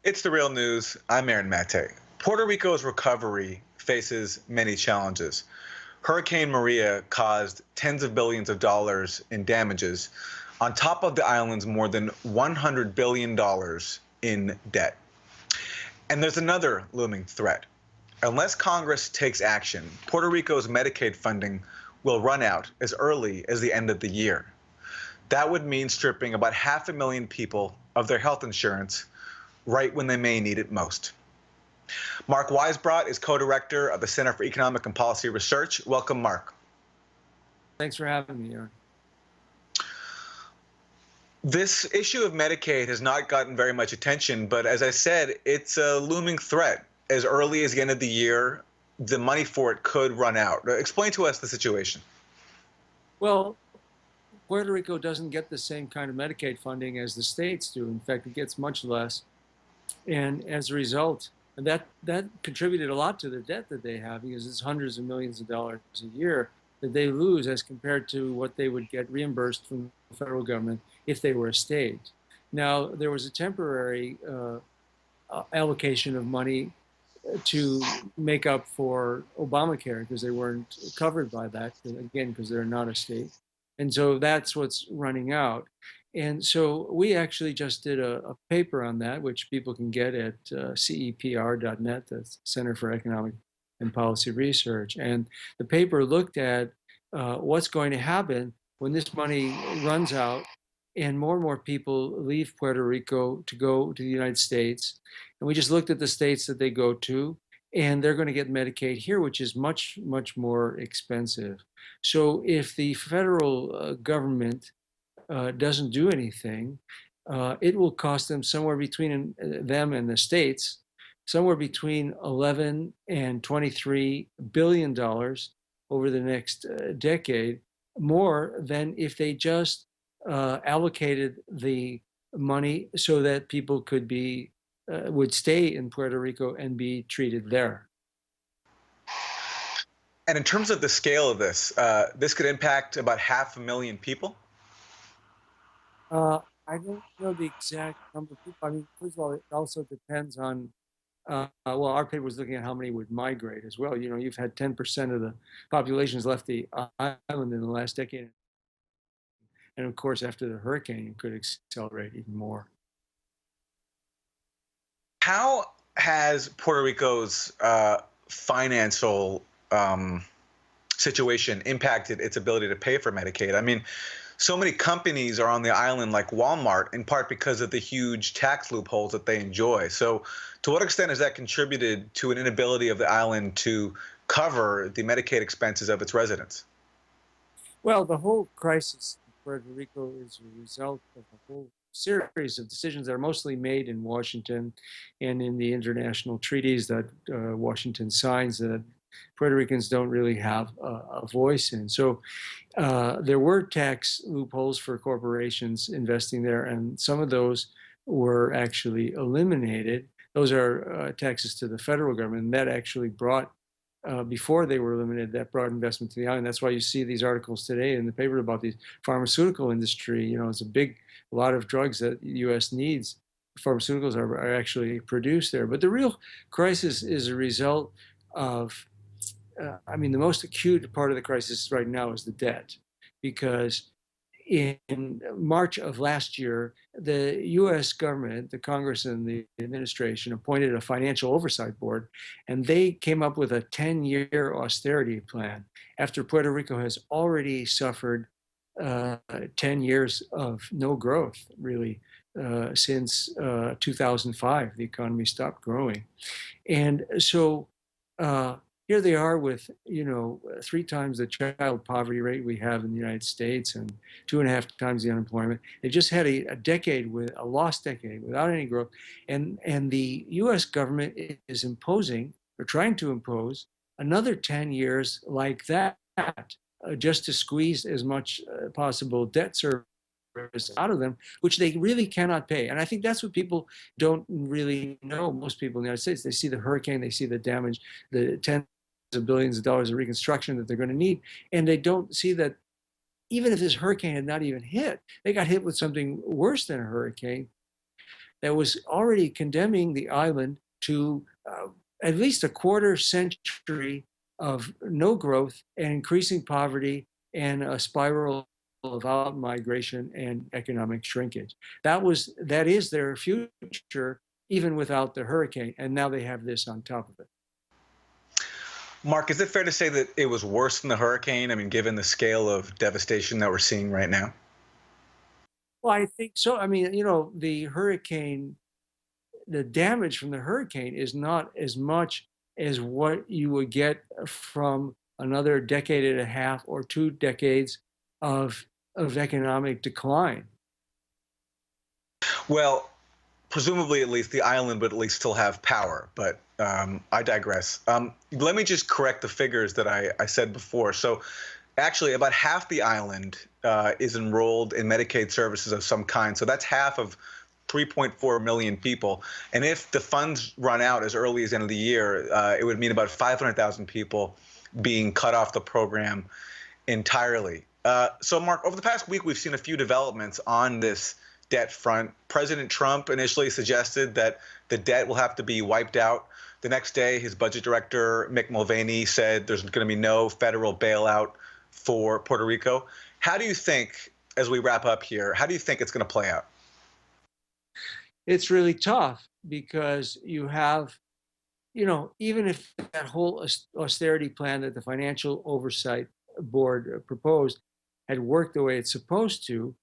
It's the real news. I'm Aaron Mate. Puerto Rico's recovery faces many challenges. Hurricane Maria caused tens of billions of dollars in damages, on top of the island's more than $100 billion in debt. And there's another looming threat. Unless Congress takes action, Puerto Rico's Medicaid funding will run out as early as the end of the year. That would mean stripping about 500,000 people of their health insurance right when they may need it most. Mark Weisbrot is co-director of the Center for Economic and Policy Research. Welcome, Mark. Thanks for having me, Aaron. This issue of Medicaid has not gotten very much attention, but as I said, it's a looming threat. As early as the end of the year, the money for it could run out. Explain to us the situation. Well, Puerto Rico doesn't get the same kind of Medicaid funding as the states do. In fact, it gets much less. And as a result, that contributed a lot to the debt that they have, because it's hundreds of millions of dollars a year that they lose as compared to what they would get reimbursed from the federal government if they were a state. Now, there was a temporary allocation of money to make up for Obamacare, because they weren't covered by that, again, because they're not a state. And so that's what's running out. And so we actually just did a paper on that, which people can get at CEPR.net, that's Center for Economic and Policy Research. And the paper looked at what's going to happen when this money runs out and more people leave Puerto Rico to go to the United States. And we just looked at the states that they go to, and they're going to get Medicaid here, which is much, much more expensive. So if the federal government doesn't do anything, it will cost them somewhere between them and the states, somewhere between 11 and $23 billion over the next decade, more than if they just allocated the money so that people could be would stay in Puerto Rico and be treated there. And in terms of the scale of this, this could impact about 500,000 people. I don't know the exact number of people. I mean, first of all, it also depends on, well, our paper was looking at how many would migrate as well. You know, you've had 10% of the population has left the island in the last decade. And of course, after the hurricane, it could accelerate even more. How has Puerto Rico's financial situation impacted its ability to pay for Medicaid? I mean, so many companies are on the island, like Walmart, in part because of the huge tax loopholes that they enjoy. So to what extent has that contributed to an inability of the island to cover the Medicaid expenses of its residents? Well, the whole crisis in Puerto Rico is a result of a whole series of decisions that are mostly made in Washington and in the international treaties that Washington signs that Puerto Ricans don't really have a voice in. So there were tax loopholes for corporations investing there, and some of those were actually eliminated. Those are taxes to the federal government, and that actually brought, before they were eliminated, that brought investment to the island. That's why you see these articles today in the paper about the pharmaceutical industry. You know, it's a lot of drugs that the U.S. needs. Pharmaceuticals are actually produced there. But the real crisis is a result of, I mean, the most acute part of the crisis right now is the debt, because in March of last year, the US government, the Congress and the administration appointed a financial oversight board, and they came up with a 10-year austerity plan after Puerto Rico has already suffered 10 years of no growth, really, since 2005. The economy stopped growing. And so here they are with, you know, 3 times the child poverty rate we have in the United States and 2.5 times the unemployment. They just had a decade, with a lost decade without any growth. And the US government is imposing, or trying to impose, another 10 years like that, just to squeeze as much possible debt service out of them, which they really cannot pay. And I think that's what people don't really know. Most people in the United States, they see the hurricane, they see the damage, the tens of billions of dollars of reconstruction that they're going to need, and they don't see that even if this hurricane had not even hit, they got hit with something worse than a hurricane. that was already condemning the island to at least a quarter century of no growth and increasing poverty and a spiral of out migration and economic shrinkage. That is their future, even without the hurricane. And now they have this on top of it. Mark, is it fair to say that it was worse than the hurricane? I mean, given the scale of devastation that we're seeing right now? Well, I think so. I mean, the hurricane, the damage from the hurricane is not as much as what you would get from another decade and a half or 2 decades of economic decline. Well, presumably, at least the island would at least still have power, but I digress. Let me just correct the figures that I said before. So, actually, about half the island is enrolled in Medicaid services of some kind. So that's half of 3.4 million people. And if the funds run out as early as the end of the year, it would mean about 500,000 people being cut off the program entirely. So, Mark, over the past week, we've seen a few developments on this debt front. President Trump initially suggested that the debt will have to be wiped out. The next day, his budget director, Mick Mulvaney, said there's going to be no federal bailout for Puerto Rico. How do you think, as we wrap up here, how do you think it's going to play out? It's really tough because you have, even if that whole austerity plan that the Financial Oversight Board proposed had worked the way it's supposed to,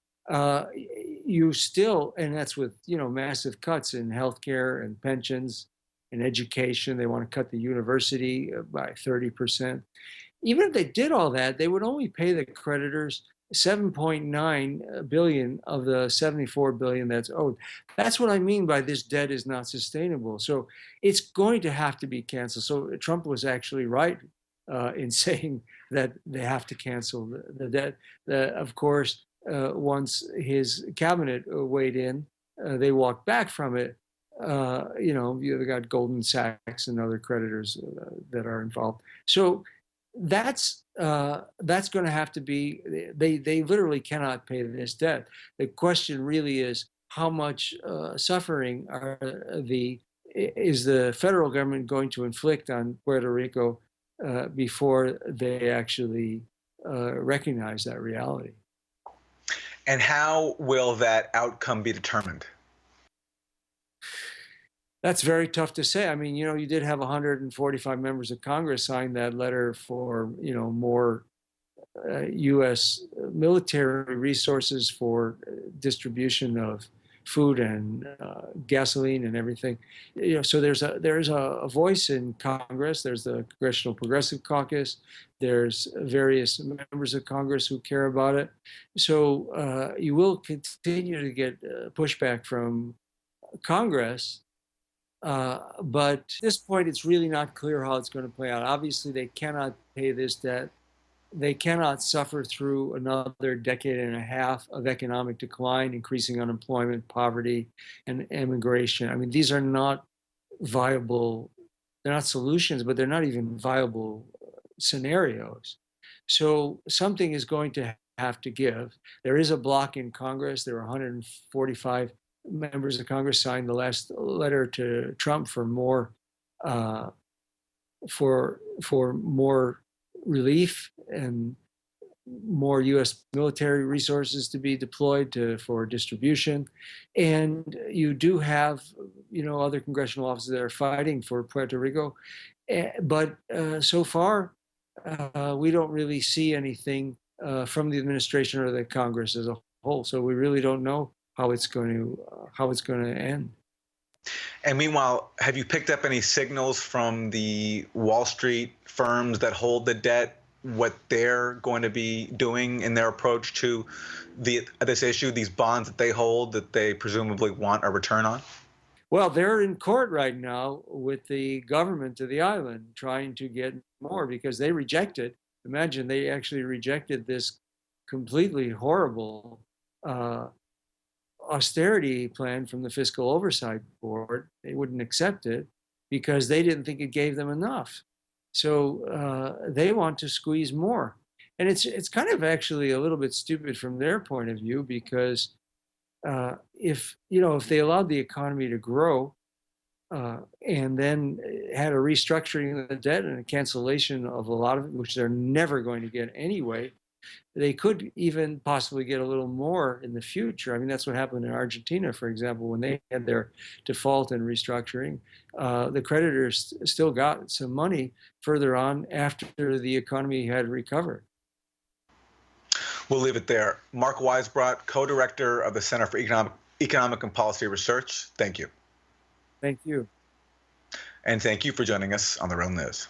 you still, and that's with, massive cuts in healthcare and pensions and education. They want to cut the university by 30%. Even if they did all that, they would only pay the creditors 7.9 billion of the 74 billion that's owed. That's what I mean by this debt is not sustainable. So it's going to have to be canceled. So Trump was actually right in saying that they have to cancel the debt. Of course, once his cabinet weighed in, they walked back from it. You've got Goldman Sachs and other creditors that are involved. So that's going to have to be. They literally cannot pay this debt. The question really is how much suffering is the federal government going to inflict on Puerto Rico before they actually recognize that reality. And how will that outcome be determined? That's very tough to say. I mean, you did have 145 members of Congress sign that letter for, more U.S. military resources for distribution of food and gasoline and everything. So there's a voice in Congress. There's the Congressional Progressive Caucus. There's various members of Congress who care about it. So you will continue to get pushback from Congress. But at this point, it's really not clear how it's going to play out. Obviously, they cannot pay this debt. They cannot suffer through another decade and a half of economic decline, increasing unemployment, poverty, and immigration. I mean, these are not viable, they're not solutions, but they're not even viable scenarios. So something is going to have to give. There is a block in Congress. There are 145 members of Congress signed the last letter to Trump for more more relief and more U.S. military resources to be deployed for distribution. And you do have, other congressional offices that are fighting for Puerto Rico. But so far, we don't really see anything from the administration or the Congress as a whole. So we really don't know how it's going to end. And meanwhile, have you picked up any signals from the Wall Street firms that hold the debt, what they're going to be doing in their approach to this issue, these bonds that they hold that they presumably want a return on? Well, they're in court right now with the government of the island trying to get more because they rejected. Imagine they actually rejected this completely horrible austerity plan from the Fiscal Oversight Board. They wouldn't accept it because they didn't think it gave them enough. So they want to squeeze more. And it's kind of actually a little bit stupid from their point of view because if they allowed the economy to grow and then had a restructuring of the debt and a cancellation of a lot of it, which they're never going to get anyway, they could even possibly get a little more in the future. I mean, that's what happened in Argentina, for example, when they had their default and restructuring. The creditors still got some money further on after the economy had recovered. We'll leave it there. Mark Weisbrot, co-director of the Center for Economic and Policy Research, thank you. Thank you. And thank you for joining us on The Real News.